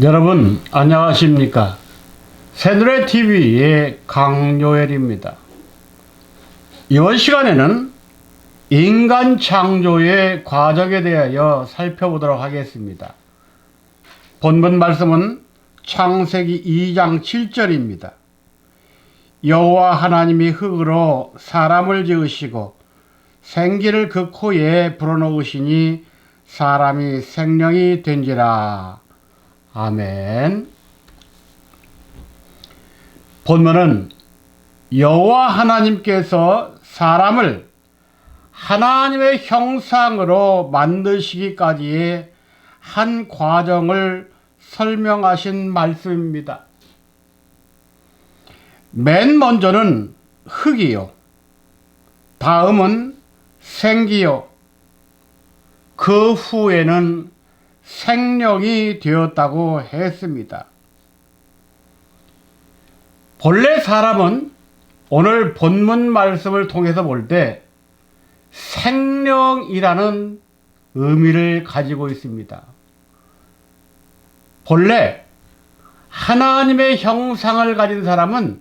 여러분 안녕하십니까? 새누리TV의 강요엘입니다. 이번 시간에는 인간 창조의 과정에 대하여 살펴보도록 하겠습니다. 본문 말씀은 창세기 2장 7절입니다. 여호와 하나님이 흙으로 사람을 지으시고 생기를 그 코에 불어넣으시니 사람이 생명이 된지라. 아멘. 본문은 여호와 하나님께서 사람을 하나님의 형상으로 만드시기까지의 한 과정을 설명하신 말씀입니다. 맨 먼저는 흙이요, 다음은 생기요, 그 후에는 생명이 되었다고 했습니다. 본래 사람은 오늘 본문 말씀을 통해서 볼 때 생명이라는 의미를 가지고 있습니다. 본래 하나님의 형상을 가진 사람은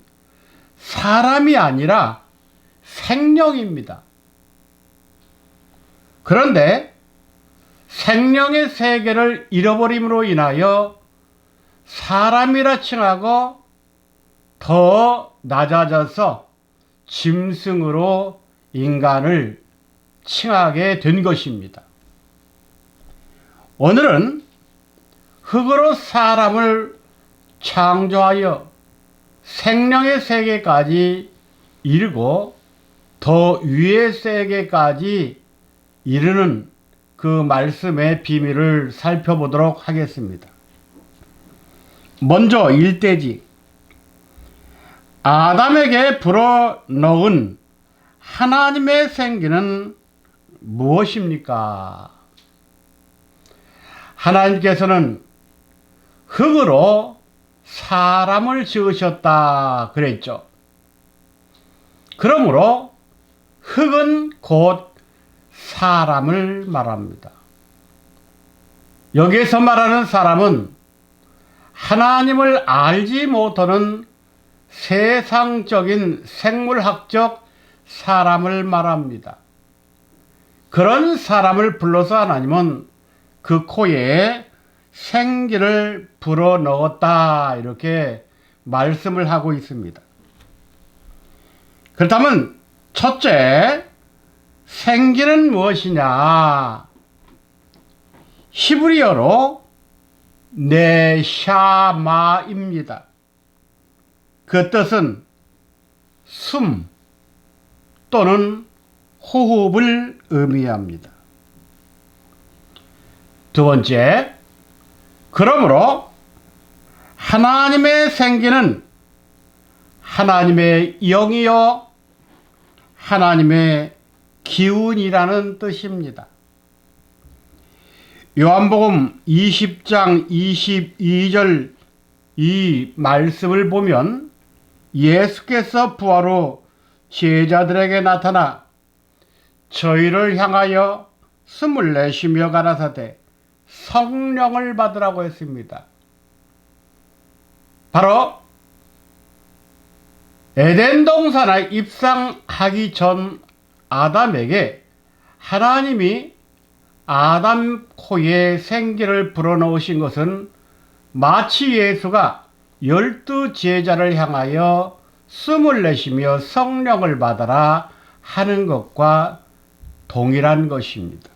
사람이 아니라 생명입니다. 그런데 생명의 세계를 잃어버림으로 인하여 사람이라 칭하고 더 낮아져서 짐승으로 인간을 칭하게 된 것입니다. 오늘은 흙으로 사람을 창조하여 생명의 세계까지 이르고 더 위의 세계까지 이르는 그 말씀의 비밀을 살펴보도록 하겠습니다. 먼저 일대지, 아담에게 불어넣은 하나님의 생기는 무엇입니까? 하나님께서는 흙으로 사람을 지으셨다 그랬죠. 그러므로 흙은 곧 사람을 말합니다. 여기에서 말하는 사람은 하나님을 알지 못하는 세상적인 생물학적 사람을 말합니다. 그런 사람을 불러서 하나님은 그 코에 생기를 불어넣었다 이렇게 말씀을 하고 있습니다. 그렇다면 첫째, 생기는 무엇이냐? 히브리어로 네샤마입니다. 그 뜻은 숨 또는 호흡을 의미합니다. 두 번째, 그러므로 하나님의 생기는 하나님의 영이요 하나님의 기운이라는 뜻입니다. 요한복음 20장 22절 이 말씀을 보면 예수께서 부활 후 제자들에게 나타나 저희를 향하여 숨을 내쉬며 가라사대 성령을 받으라고 했습니다. 바로 에덴 동산에 입상하기 전 아담에게 하나님이 아담 코에 생기를 불어넣으신 것은 마치 예수가 12 제자를 향하여 숨을 내쉬며 성령을 받아라 하는 것과 동일한 것입니다.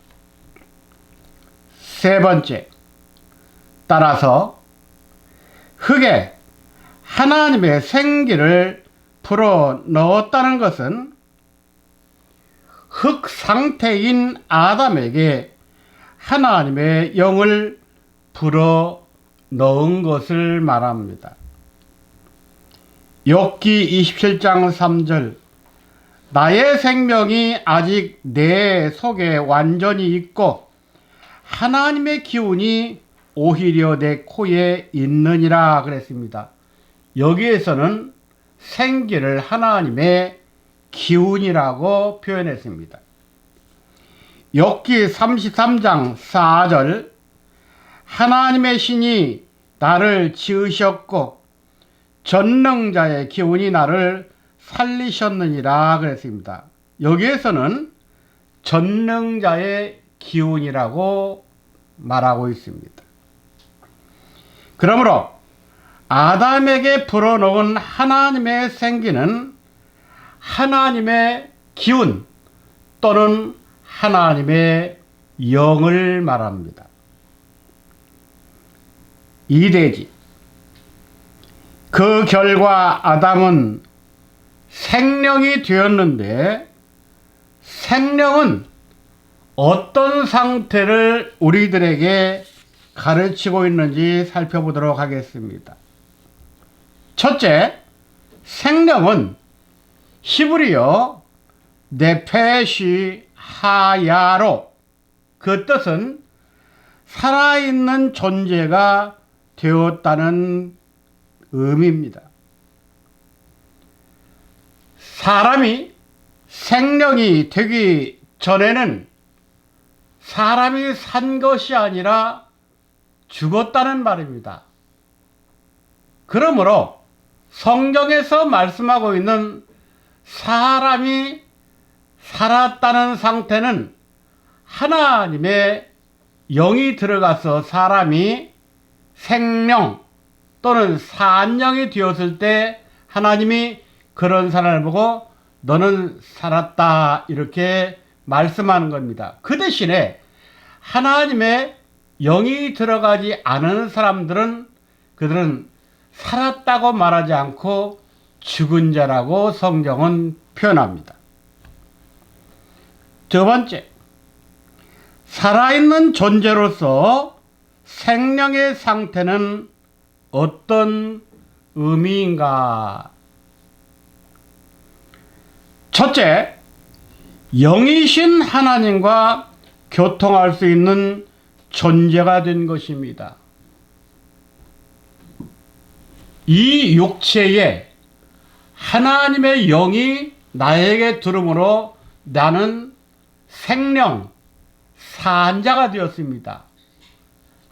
세 번째, 따라서 흙에 하나님의 생기를 불어넣었다는 것은 흙 상태인 아담에게 하나님의 영을 불어 넣은 것을 말합니다. 욥기 27장 3절, 나의 생명이 아직 내 속에 완전히 있고 하나님의 기운이 오히려 내 코에 있느니라 그랬습니다. 여기에서는 생기를 하나님의 기운이라고 표현했습니다. 욥기 33장 4절, 하나님의 신이 나를 지으셨고 전능자의 기운이 나를 살리셨느니라 그랬습니다. 여기에서는 전능자의 기운이라고 말하고 있습니다. 그러므로 아담에게 불어넣은 하나님의 생기는 하나님의 기운 또는 하나님의 영을 말합니다. 이대지. 그 결과 아담은 생령이 되었는데 생령은 어떤 상태를 우리들에게 가르치고 있는지 살펴보도록 하겠습니다. 첫째, 생령은 히브리어 네페시 하야로, 그 뜻은 살아있는 존재가 되었다는 의미입니다. 사람이 생령이 되기 전에는 사람이 산 것이 아니라 죽었다는 말입니다. 그러므로 성경에서 말씀하고 있는 사람이 살았다는 상태는 하나님의 영이 들어가서 사람이 생령 또는 산령이 되었을 때 하나님이 그런 사람을 보고 너는 살았다 이렇게 말씀하는 겁니다. 그 대신에 하나님의 영이 들어가지 않은 사람들은 그들은 살았다고 말하지 않고 죽은 자라고 성경은 표현합니다. 두 번째, 살아있는 존재로서 생명의 상태는 어떤 의미인가? 첫째, 영이신 하나님과 교통할 수 있는 존재가 된 것입니다. 이 육체에 하나님의 영이 나에게 들음으로 나는 생령, 산자가 되었습니다.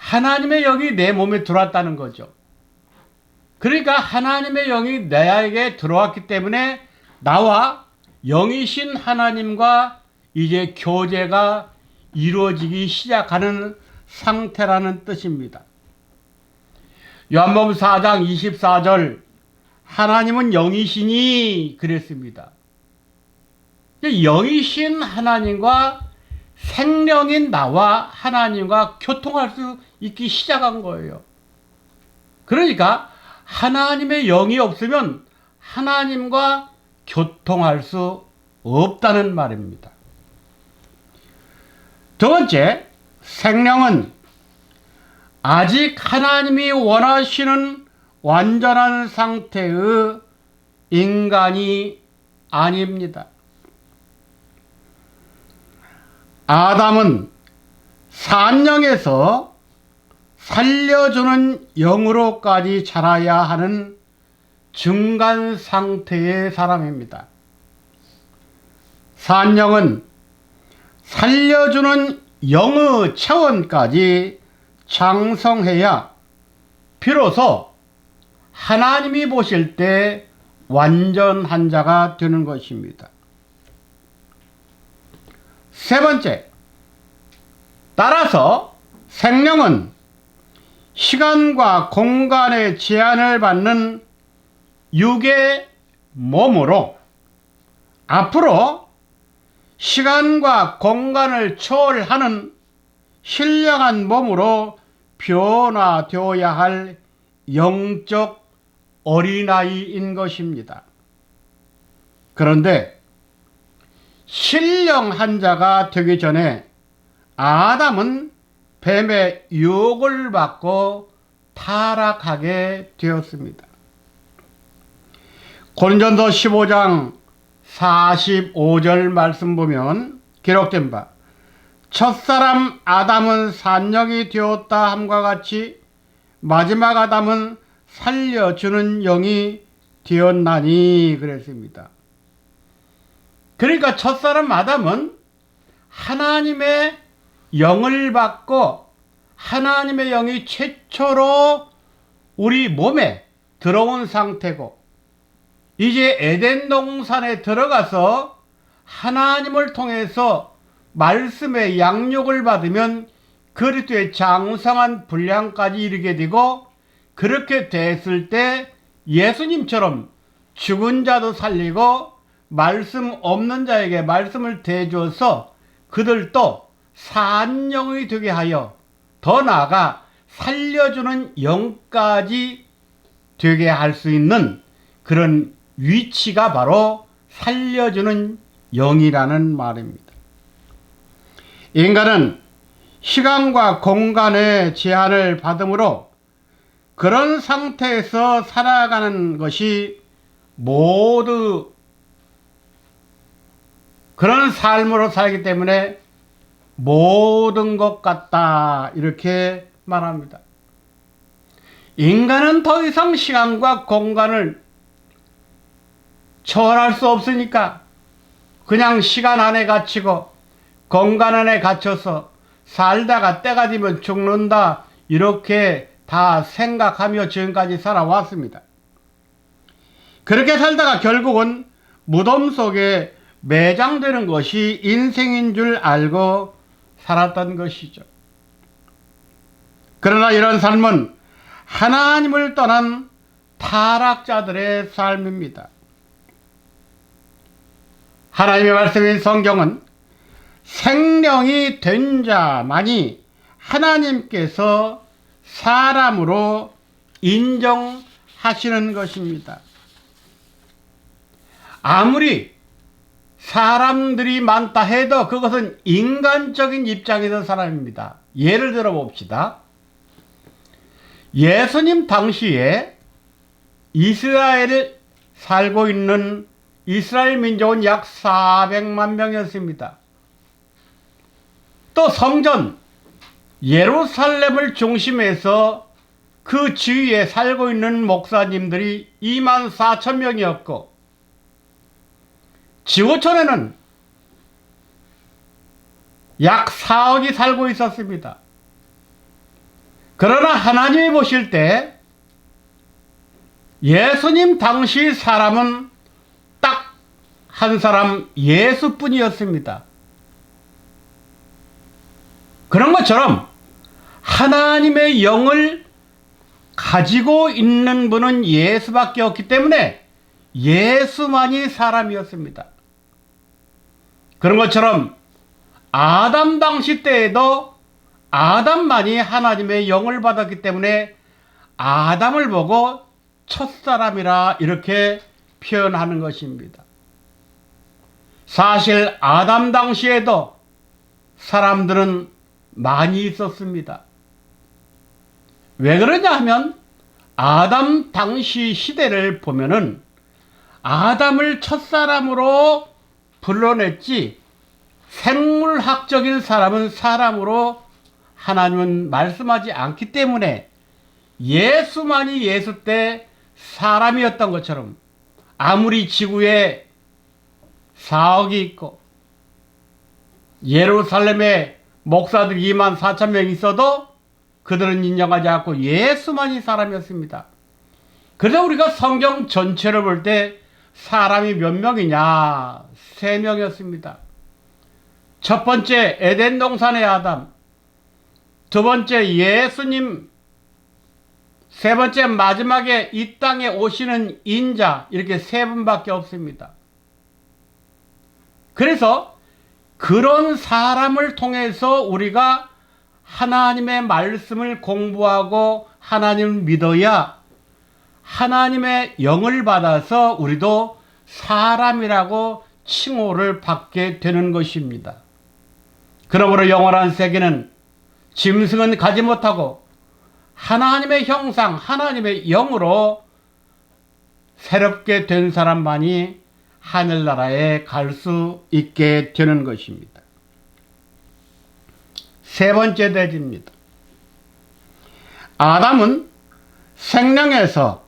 하나님의 영이 내 몸에 들어왔다는 거죠. 그러니까 하나님의 영이 나에게 들어왔기 때문에 나와 영이신 하나님과 이제 교제가 이루어지기 시작하는 상태라는 뜻입니다. 요한복음 4장 24절 하나님은 영이시니 그랬습니다. 영이신 하나님과 생명인 나와 하나님과 교통할 수 있기 시작한 거예요. 그러니까 하나님의 영이 없으면 하나님과 교통할 수 없다는 말입니다. 두 번째, 생명은 아직 하나님이 원하시는 완전한 상태의 인간이 아닙니다. 아담은 산령에서 살려주는 영으로까지 자라야 하는 중간 상태의 사람입니다. 산령은 살려주는 영의 차원까지 장성해야 비로소 하나님이 보실 때 완전한 자가 되는 것입니다. 세 번째, 따라서 생명은 시간과 공간의 제한을 받는 육의 몸으로 앞으로 시간과 공간을 초월하는 신령한 몸으로 변화되어야 할 영적 어린아이인 것입니다. 그런데 신령한 자가 되기 전에 아담은 뱀의 유혹을 받고 타락하게 되었습니다. 고린도서 15장 45절 말씀 보면 기록된 바 첫사람 아담은 산령이 되었다 함과 같이 마지막 아담은 살려주는 영이 되었나니 그랬습니다. 그러니까 첫사람 아담은 하나님의 영을 받고 하나님의 영이 최초로 우리 몸에 들어온 상태고, 이제 에덴 동산에 들어가서 하나님을 통해서 말씀의 양육을 받으면 그리스도의 장성한 분량까지 이르게 되고, 그렇게 됐을 때 예수님처럼 죽은 자도 살리고 말씀 없는 자에게 말씀을 대주어서 그들도 산 영이 되게 하여 더 나아가 살려주는 영까지 되게 할 수 있는 그런 위치가 바로 살려주는 영이라는 말입니다. 인간은 시간과 공간의 제한을 받으므로 그런 상태에서 살아가는 것이 모두 그런 삶으로 살기 때문에 모든 것 같다, 이렇게 말합니다. 인간은 더 이상 시간과 공간을 초월할 수 없으니까 그냥 시간 안에 갇히고 공간 안에 갇혀서 살다가 때가 되면 죽는다, 이렇게 다 생각하며 지금까지 살아왔습니다. 그렇게 살다가 결국은 무덤 속에 매장되는 것이 인생인 줄 알고 살았던 것이죠. 그러나 이런 삶은 하나님을 떠난 타락자들의 삶입니다. 하나님의 말씀인 성경은 생명이 된 자만이 하나님께서 사람으로 인정하시는 것입니다. 아무리 사람들이 많다 해도 그것은 인간적인 입장에서 사람입니다. 예를 들어 봅시다. 예수님 당시에 이스라엘에 살고 있는 이스라엘 민족은 약 400만 명이었습니다. 또 성전 예루살렘을 중심해서 그 주위에 살고 있는 목사님들이 2만 4천 명이었고, 지구촌에는 약 4억이 살고 있었습니다. 그러나 하나님이 보실 때 예수님 당시 사람은 딱 한 사람, 예수뿐이었습니다. 그런 것처럼 하나님의 영을 가지고 있는 분은 예수밖에 없기 때문에 예수만이 사람이었습니다. 그런 것처럼 아담 당시 때에도 아담만이 하나님의 영을 받았기 때문에 아담을 보고 첫사람이라 이렇게 표현하는 것입니다. 사실 아담 당시에도 사람들은 많이 있었습니다. 왜 그러냐 하면 아담 당시 시대를 보면은 아담을 첫사람으로 불러냈지, 생물학적인 사람은 사람으로 하나님은 말씀하지 않기 때문에 예수만이 예수 때 사람이었던 것처럼, 아무리 지구에 4억이 있고 예루살렘에 목사들 2만 4천 명 있어도 그들은 인정하지 않고 예수만이 사람이었습니다. 그래서 우리가 성경 전체를 볼 때 사람이 몇 명이냐? 3명이었습니다. 첫 번째 에덴 동산의 아담, 두 번째 예수님, 세 번째 마지막에 이 땅에 오시는 인자, 이렇게 3분밖에 없습니다. 그래서 그런 사람을 통해서 우리가 하나님의 말씀을 공부하고 하나님을 믿어야 하나님의 영을 받아서 우리도 사람이라고 칭호를 받게 되는 것입니다. 그러므로 영원한 세계는 짐승은 가지 못하고 하나님의 형상, 하나님의 영으로 새롭게 된 사람만이 하늘나라에 갈 수 있게 되는 것입니다. 세 번째 대지입니다. 아담은 생명에서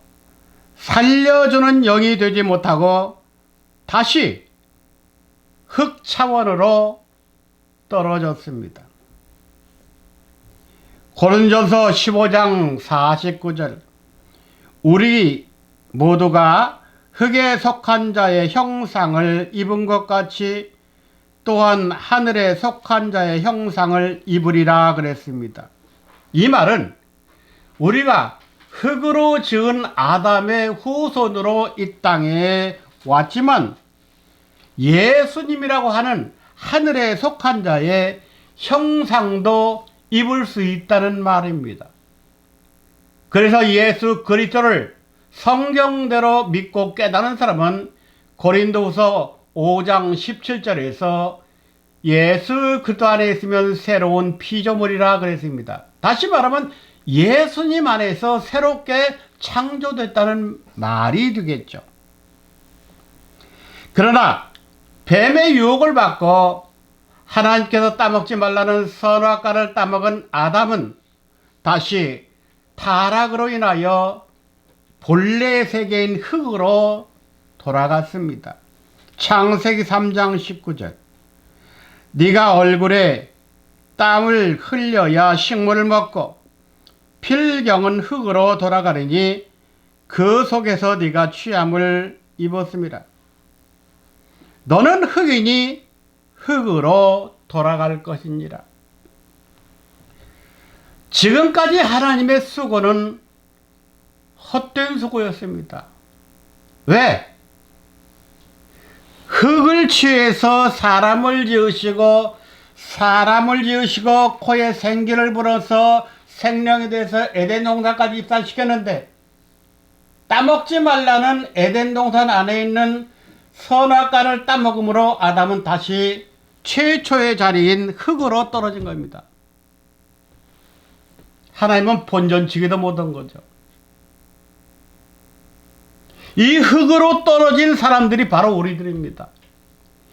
살려주는 영이 되지 못하고 다시 흙 차원으로 떨어졌습니다. 고린도전서 15장 49절, 우리 모두가 흙에 속한 자의 형상을 입은 것 같이 또한 하늘에 속한 자의 형상을 입으리라 그랬습니다. 이 말은 우리가 흙으로 지은 아담의 후손으로 이 땅에 왔지만 예수님이라고 하는 하늘에 속한 자의 형상도 입을 수 있다는 말입니다. 그래서 예수 그리스도를 성경대로 믿고 깨닫는 사람은 고린도후서 5장 17절에서 예수 그리스도 안에 있으면 새로운 피조물이라 그랬습니다. 다시 말하면 예수님 안에서 새롭게 창조됐다는 말이 되겠죠. 그러나 뱀의 유혹을 받고 하나님께서 따먹지 말라는 선악과를 따먹은 아담은 다시 타락으로 인하여 본래 세계인 흙으로 돌아갔습니다. 창세기 3장 19절 네가 얼굴에 땀을 흘려야 식물을 먹고 필경은 흙으로 돌아가리니 그 속에서 네가 취함을 입었습니다. 너는 흙이니 흙으로 돌아갈 것이니라. 지금까지 하나님의 수고는 헛된 수고였습니다. 왜? 흙을 취해서 사람을 지으시고 코에 생기를 불어서 생명에 대해서 에덴 동산까지 입산시켰는데 따먹지 말라는 에덴 동산 안에 있는 선악과를 따먹음으로 아담은 다시 최초의 자리인 흙으로 떨어진 겁니다. 하나님은 본전치기도 못한 거죠. 이 흙으로 떨어진 사람들이 바로 우리들입니다.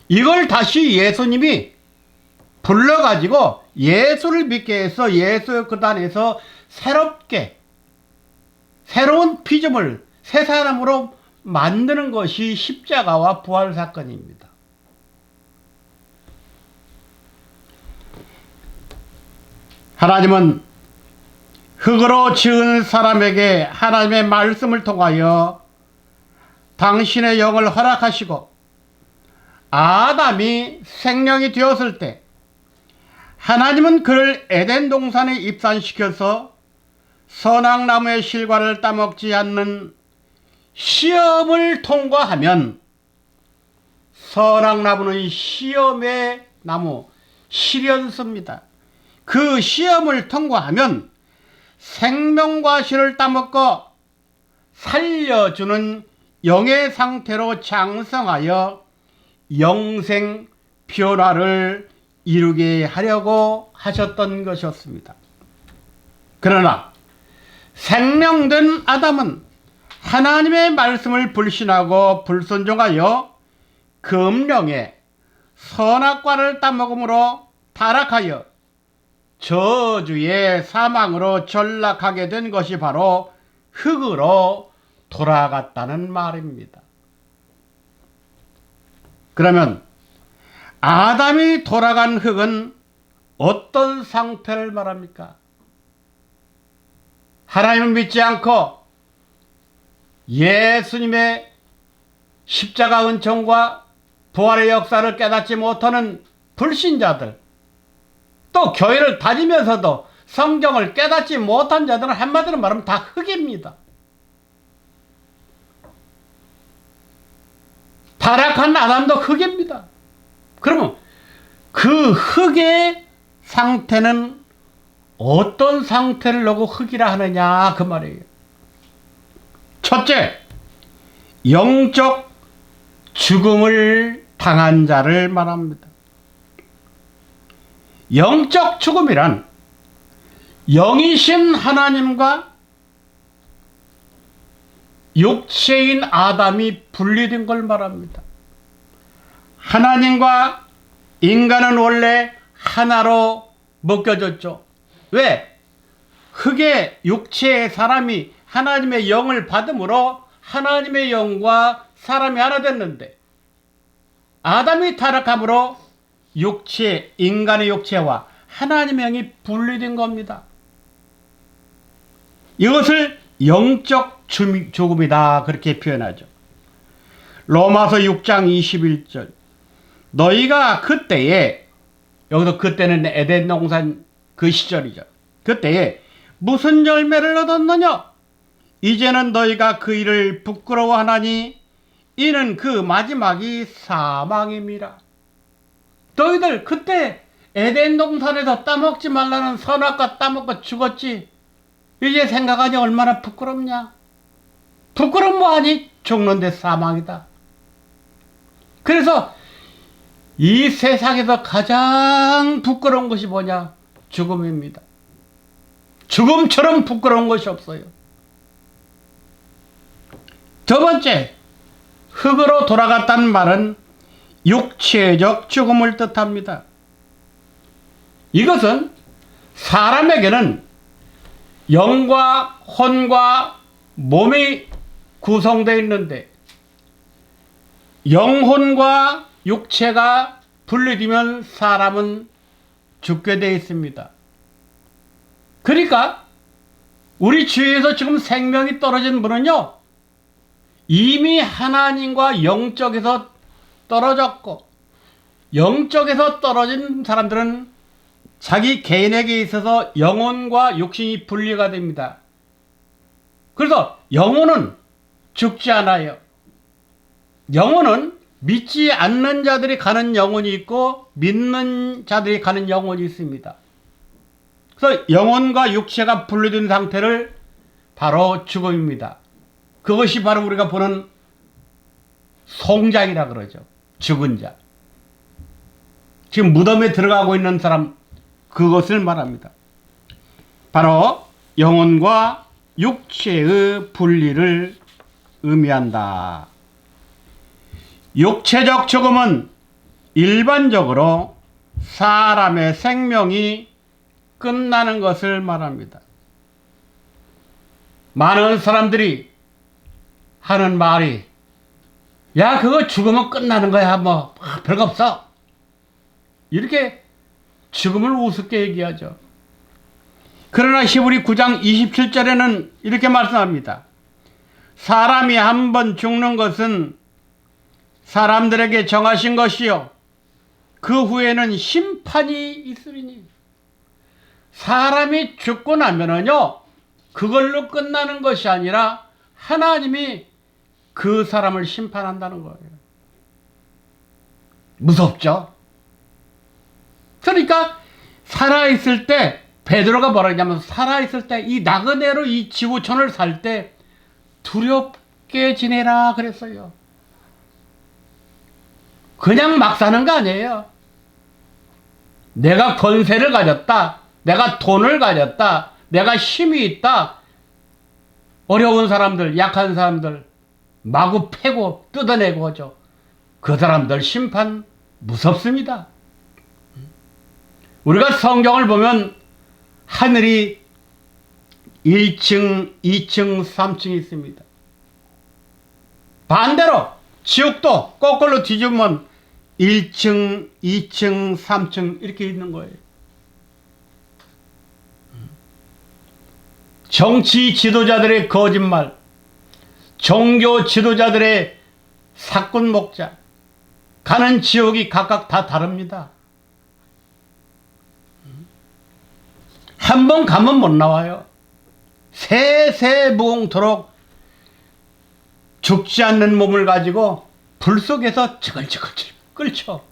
이걸 다시 예수님이 불러가지고 예수를 믿게 해서 예수의 그 안에서 새롭게 새로운 피조물 새 사람으로 만드는 것이 십자가와 부활 사건입니다. 하나님은 흙으로 지은 사람에게 하나님의 말씀을 통하여 당신의 영을 허락하시고 아담이 생명이 되었을 때 하나님은 그를 에덴 동산에 입산시켜서 선악나무의 실과를 따먹지 않는 시험을 통과하면 선악나무는 시험의 나무, 시련서입니다. 그 시험을 통과하면 생명과 실을 따먹고 살려주는 영의 상태로 장성하여 영생 변화를 이루게 하려고 하셨던 것이었습니다. 그러나 생명된 아담은 하나님의 말씀을 불신하고 불순종하여 금령의 선악과를 따먹음으로 타락하여 저주의 사망으로 전락하게 된 것이 바로 흙으로 돌아갔다는 말입니다. 그러면 아담이 돌아간 흙은 어떤 상태를 말합니까? 하나님을 믿지 않고 예수님의 십자가 은총과 부활의 역사를 깨닫지 못하는 불신자들, 또 교회를 다니면서도 성경을 깨닫지 못한 자들은 한마디로 말하면 다 흙입니다. 타락한 아담도 흙입니다. 그러면 그 흙의 상태는 어떤 상태를 놓고 흙이라 하느냐 그 말이에요. 첫째, 영적 죽음을 당한 자를 말합니다. 영적 죽음이란 영이신 하나님과 육체인 아담이 분리된 걸 말합니다. 하나님과 인간은 원래 하나로 묶여졌죠. 왜? 흙의 육체의 사람이 하나님의 영을 받음으로 하나님의 영과 사람이 하나 됐는데 아담이 타락함으로 육체, 인간의 육체와 하나님의 영이 분리된 겁니다. 이것을 영적 죽음이다 그렇게 표현하죠. 로마서 6장 21절 너희가 그때에 여기서 그때는 에덴 동산 그 시절이죠. 그때에 무슨 열매를 얻었느냐? 이제는 너희가 그 일을 부끄러워하나니 이는 그 마지막이 사망임이라. 너희들 그때 에덴 동산에서 따먹지 말라는 선악과 따먹고 죽었지. 이제 생각하니 얼마나 부끄럽냐? 부끄러운 뭐 하니? 죽는데 사망이다. 그래서 이 세상에서 가장 부끄러운 것이 뭐냐? 죽음입니다. 죽음처럼 부끄러운 것이 없어요. 두 번째, 흙으로 돌아갔다는 말은 육체적 죽음을 뜻합니다. 이것은 사람에게는 영과 혼과 몸이 구성되어 있는데 영혼과 육체가 분리되면 사람은 죽게 되어 있습니다. 그러니까 우리 주위에서 지금 생명이 떨어진 분은요, 이미 하나님과 영적에서 떨어졌고, 영적에서 떨어진 사람들은 자기 개인에게 있어서 영혼과 육신이 분리가 됩니다. 그래서 영혼은 죽지 않아요. 영혼은 믿지 않는 자들이 가는 영혼이 있고 믿는 자들이 가는 영혼이 있습니다. 그래서 영혼과 육체가 분리된 상태를 바로 죽음입니다. 그것이 바로 우리가 보는 송장이라 그러죠. 죽은 자. 지금 무덤에 들어가고 있는 사람, 그것을 말합니다. 바로 영혼과 육체의 분리를 의미한다. 육체적 죽음은 일반적으로 사람의 생명이 끝나는 것을 말합니다. 많은 사람들이 하는 말이, 야, 그거 죽으면 끝나는 거야. 뭐 별거 없어. 이렇게 죽음을 우습게 얘기하죠. 그러나 히브리 9장 27절에는 이렇게 말씀합니다. 사람이 한 번 죽는 것은 사람들에게 정하신 것이요 그 후에는 심판이 있으리니. 사람이 죽고 나면은요 그걸로 끝나는 것이 아니라 하나님이 그 사람을 심판한다는 거예요. 무섭죠? 그러니까 살아있을 때 베드로가 뭐라 했냐면, 살아있을 때 이 나그네로 이 지구촌을 살 때 두렵게 지내라 그랬어요. 그냥 막 사는 거 아니에요. 내가 권세를 가졌다, 내가 돈을 가졌다, 내가 힘이 있다, 어려운 사람들, 약한 사람들 마구 패고 뜯어내고 하죠. 그 사람들 심판 무섭습니다. 우리가 성경을 보면 하늘이 1층, 2층, 3층이 있습니다. 반대로 지옥도 거꾸로 뒤집으면 1층, 2층, 3층 이렇게 있는 거예요. 정치 지도자들의 거짓말, 종교 지도자들의 사건 목자, 가는 지옥이 각각 다 다릅니다. 한 번 가면 못 나와요. 세세무궁토록 죽지 않는 몸을 가지고 불 속에서 지글지글 끓죠.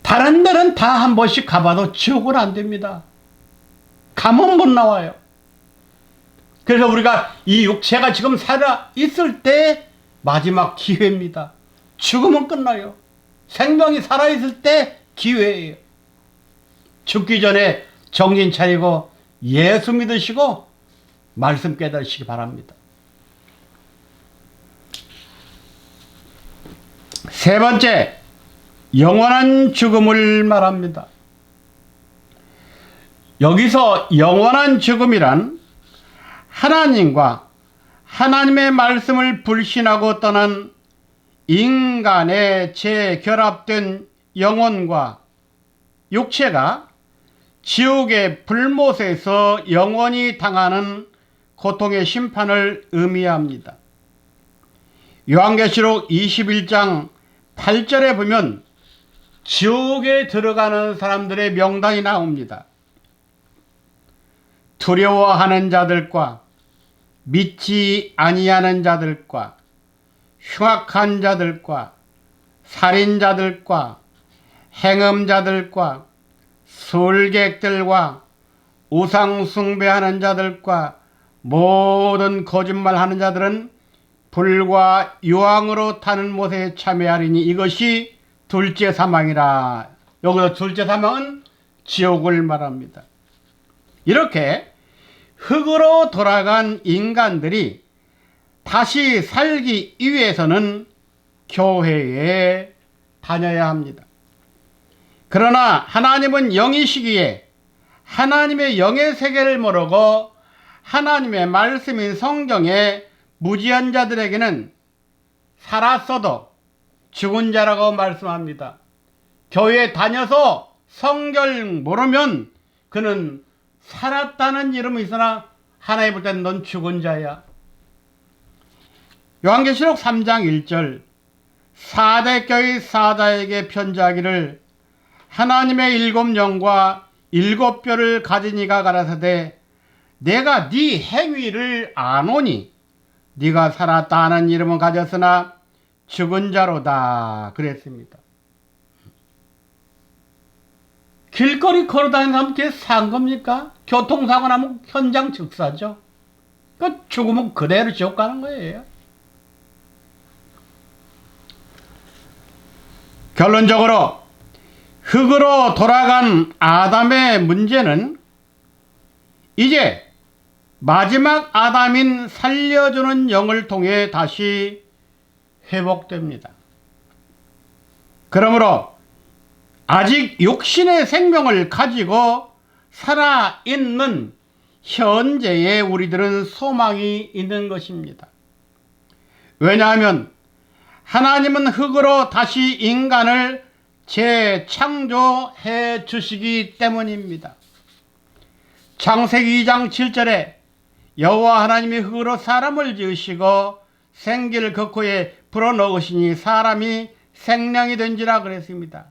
다른 데는 다 한 번씩 가봐도 지옥은 안 됩니다. 가면 못 나와요. 그래서 우리가 이 육체가 지금 살아 있을 때 마지막 기회입니다. 죽으면 끝나요. 생명이 살아 있을 때 기회예요. 죽기 전에 정신 차리고 예수 믿으시고 말씀 깨달으시기 바랍니다. 세 번째, 영원한 죽음을 말합니다. 여기서 영원한 죽음이란 하나님과 하나님의 말씀을 불신하고 떠난 인간의 재결합된 영혼과 육체가 지옥의 불못에서 영원히 당하는 고통의 심판을 의미합니다. 요한계시록 21장 8절에 보면 지옥에 들어가는 사람들의 명단이 나옵니다. 두려워하는 자들과 믿지 아니하는 자들과 흉악한 자들과 살인자들과 행음자들과 술객들과 우상 숭배하는 자들과 모든 거짓말하는 자들은 불과 유황으로 타는 못에 참여하리니 이것이 둘째 사망이라. 여기서 둘째 사망은 지옥을 말합니다. 이렇게 흙으로 돌아간 인간들이 다시 살기 위해서는 교회에 다녀야 합니다. 그러나 하나님은 영이시기에 하나님의 영의 세계를 모르고 하나님의 말씀인 성경에 무지한 자들에게는 살았어도 죽은 자라고 말씀합니다. 교회에 다녀서 성경 모르면 그는 살았다는 이름이 있으나 하나님 볼 때는 넌 죽은 자야. 요한계시록 3장 1절 사대 교회 사자에게 편지하기를 하나님의 일곱 영과 일곱 뼈를 가진 이가 가라사대 내가 네 행위를 아노니 네가 살았다 하는 이름은 가졌으나 죽은 자로다 그랬습니다. 길거리 걸어다니는 사람 그게 산 겁니까? 교통사고 나면 현장 즉사죠. 그 죽으면 그대로 지옥 가는 거예요. 결론적으로 흙으로 돌아간 아담의 문제는 이제 마지막 아담인 살려주는 영을 통해 다시 회복됩니다. 그러므로 아직 육신의 생명을 가지고 살아있는 현재의 우리들은 소망이 있는 것입니다. 왜냐하면 하나님은 흙으로 다시 인간을 재창조해 주시기 때문입니다. 창세기 2장 7절에 여호와 하나님이 흙으로 사람을 지으시고 생기를 그 코에 불어넣으시니 사람이 생명이 된지라 그랬습니다.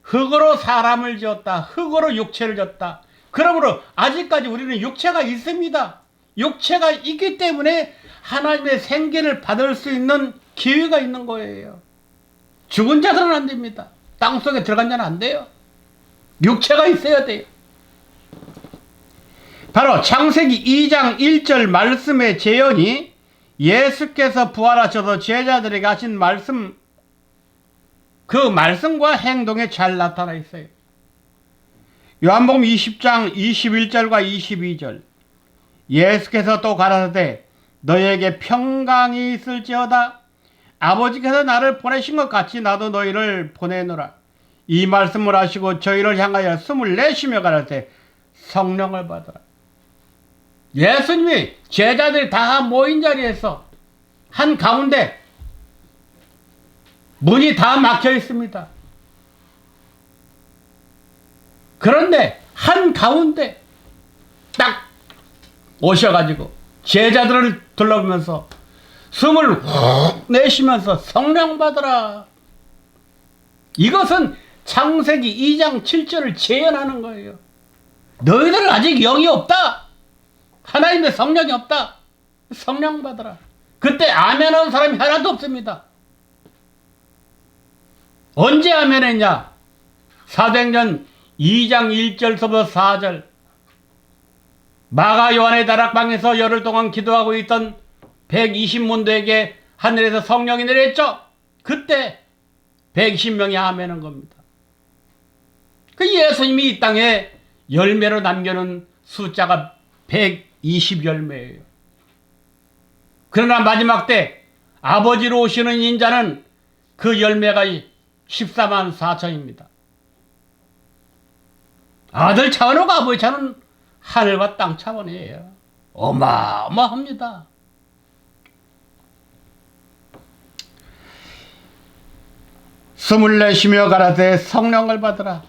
흙으로 사람을 지었다. 흙으로 육체를 졌다. 그러므로 아직까지 우리는 육체가 있습니다. 육체가 있기 때문에 하나님의 생기를 받을 수 있는 기회가 있는 거예요. 죽은 자들은 안 됩니다. 땅속에 들어간 자는 안 돼요. 육체가 있어야 돼요. 바로 창세기 2장 1절 말씀의 재현이 예수께서 부활하셔서 제자들에게 하신 말씀, 그 말씀과 행동에 잘 나타나 있어요. 요한복음 20장 21절과 22절 예수께서 또 가라사대 너희에게 평강이 있을지어다 아버지께서 나를 보내신 것 같이 나도 너희를 보내노라. 이 말씀을 하시고 저희를 향하여 숨을 내쉬며 가라사대 성령을 받으라. 예수님이 제자들이 다 모인 자리에서 한 가운데 문이 다 막혀 있습니다. 그런데 한 가운데 딱 오셔가지고 제자들을 둘러보면서 숨을 훅 내쉬면서 성령 받으라. 이것은 창세기 2장 7절을 재현하는 거예요. 너희들은 아직 영이 없다. 하나님의 성령이 없다. 성령 받으라. 그때 아멘하는 사람이 하나도 없습니다. 언제 아멘했냐? 사도행전 2장 1절서부터 4절 마가 요한의 다락방에서 열흘 동안 기도하고 있던 120문도에게 하늘에서 성령이 내렸죠. 그때 120명이 아멘한 겁니다. 그 예수님이 이 땅에 열매로 남겨놓은 숫자가 120열매예요. 그러나 마지막 때 아버지로 오시는 인자는 그 열매가 14만 4천입니다. 아들 차원하고 아버지 차원은 하늘과 땅 차원이에요. 어마어마합니다. 숨을 내쉬며 가라사대 성령을 받으라.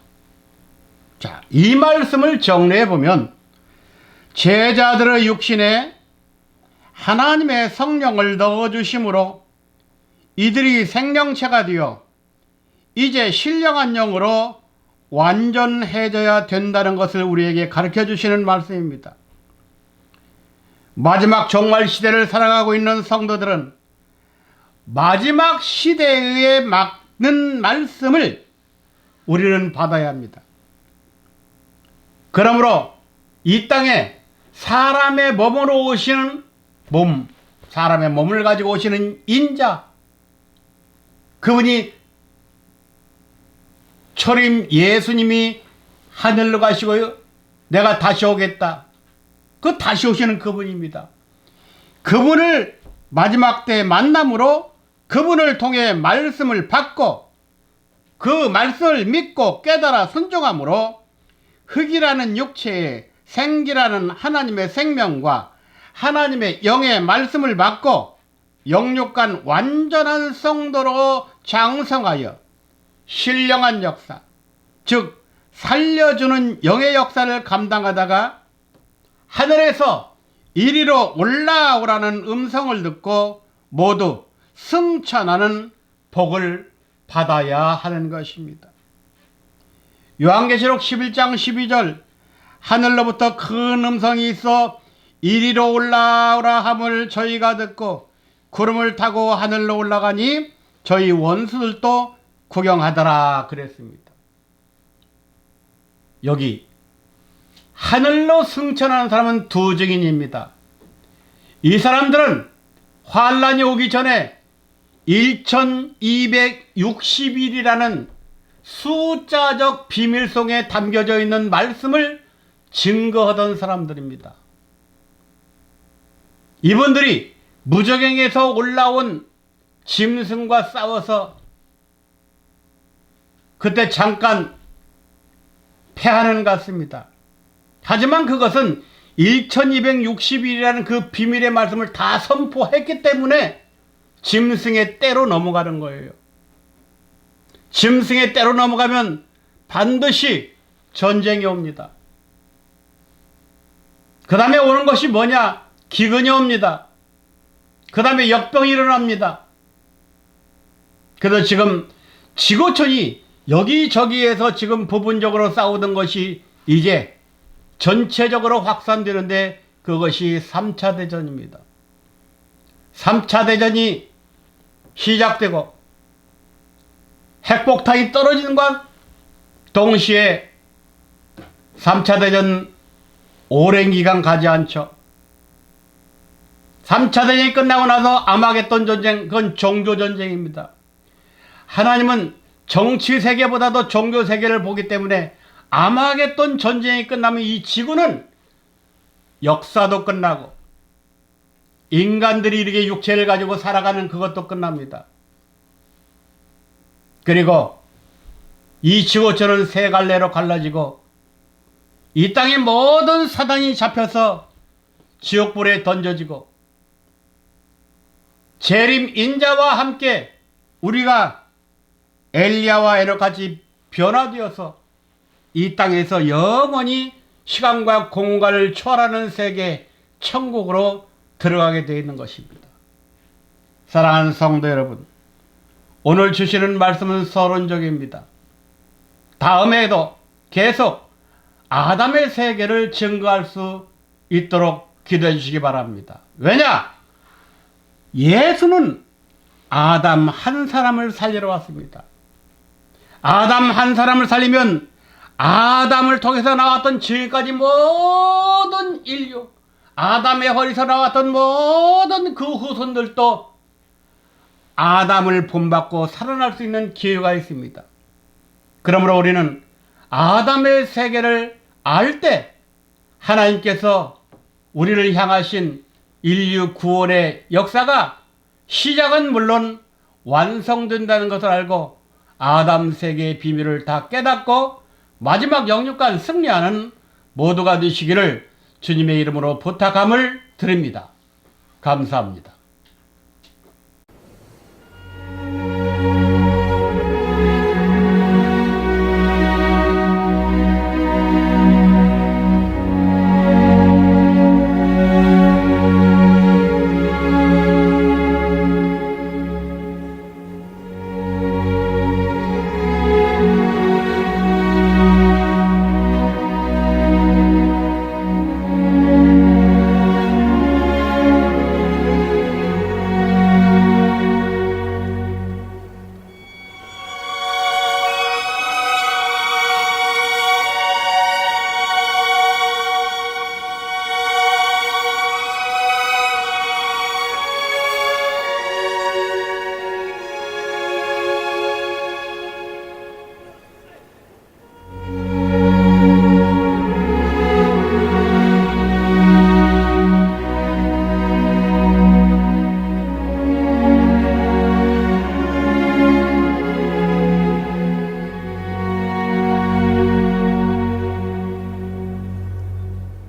자, 이 말씀을 정리해 보면 제자들의 육신에 하나님의 성령을 넣어주심으로 이들이 생명체가 되어 이제 신령한 영으로 완전해져야 된다는 것을 우리에게 가르쳐 주시는 말씀입니다. 마지막 종말 시대를 살아가고 있는 성도들은 마지막 시대에 맞는 말씀을 우리는 받아야 합니다. 그러므로 이 땅에 사람의 몸으로 오시는 사람의 몸을 가지고 오시는 인자, 그분이 초림 예수님이 하늘로 가시고요, 내가 다시 오겠다, 그 다시 오시는 그분입니다. 그분을 마지막 때 만남으로 그분을 통해 말씀을 받고 그 말씀을 믿고 깨달아 순종함으로 흙이라는 육체에 생기라는 하나님의 생명과 하나님의 영의 말씀을 받고 영육간 완전한 성도로 장성하여 신령한 역사, 즉 살려주는 영의 역사를 감당하다가 하늘에서 이리로 올라오라는 음성을 듣고 모두 승천하는 복을 받아야 하는 것입니다. 요한계시록 11장 12절, 하늘로부터 큰 음성이 있어 이리로 올라오라 함을 저희가 듣고 구름을 타고 하늘로 올라가니 저희 원수들도 구경하더라 그랬습니다. 여기 하늘로 승천하는 사람은 두 증인입니다. 이 사람들은 환란이 오기 전에 1260일이라는 숫자적 비밀송에 담겨져 있는 말씀을 증거하던 사람들입니다. 이분들이 무저갱에서 올라온 짐승과 싸워서 그때 잠깐 패하는 것 같습니다. 하지만 그것은 1260일이라는 그 비밀의 말씀을 다 선포했기 때문에 짐승의 때로 넘어가는 거예요. 짐승의 때로 넘어가면 반드시 전쟁이 옵니다. 그 다음에 오는 것이 뭐냐? 기근이 옵니다. 그 다음에 역병이 일어납니다. 그래서 지금 지구촌이 여기저기에서 지금 부분적으로 싸우던 것이 이제 전체적으로 확산되는데 그것이 3차 대전입니다. 3차 대전이 시작되고 핵폭탄이 떨어지는 것 동시에 3차 대전 오랜 기간 가지 않죠. 3차 대전이 끝나고 나서 아마겟돈 전쟁, 그건 종교 전쟁입니다. 하나님은 정치 세계보다도 종교 세계를 보기 때문에 아마겟돈 전쟁이 끝나면 이 지구는 역사도 끝나고 인간들이 이렇게 육체를 가지고 살아가는 그것도 끝납니다. 그리고 이 지구촌은 세 갈래로 갈라지고 이 땅의 모든 사단이 잡혀서 지옥불에 던져지고 재림 인자와 함께 우리가 엘리야와 에녹같이 변화되어서 이 땅에서 영원히 시간과 공간을 초월하는 세계 천국으로 들어가게 되어 있는 것입니다. 사랑하는 성도 여러분, 오늘 주시는 말씀은 서론적입니다. 다음에도 계속 아담의 세계를 증거할 수 있도록 기도해 주시기 바랍니다. 왜냐? 예수는 아담 한 사람을 살리러 왔습니다. 아담 한 사람을 살리면 아담을 통해서 나왔던 지금까지 모든 인류, 아담의 허리에서 나왔던 모든 그 후손들도 아담을 본받고 살아날 수 있는 기회가 있습니다. 그러므로 우리는 아담의 세계를 알 때 하나님께서 우리를 향하신 인류 구원의 역사가 시작은 물론 완성된다는 것을 알고 아담 세계의 비밀을 다 깨닫고 마지막 영육간 승리하는 모두가 되시기를 주님의 이름으로 부탁함을 드립니다. 감사합니다.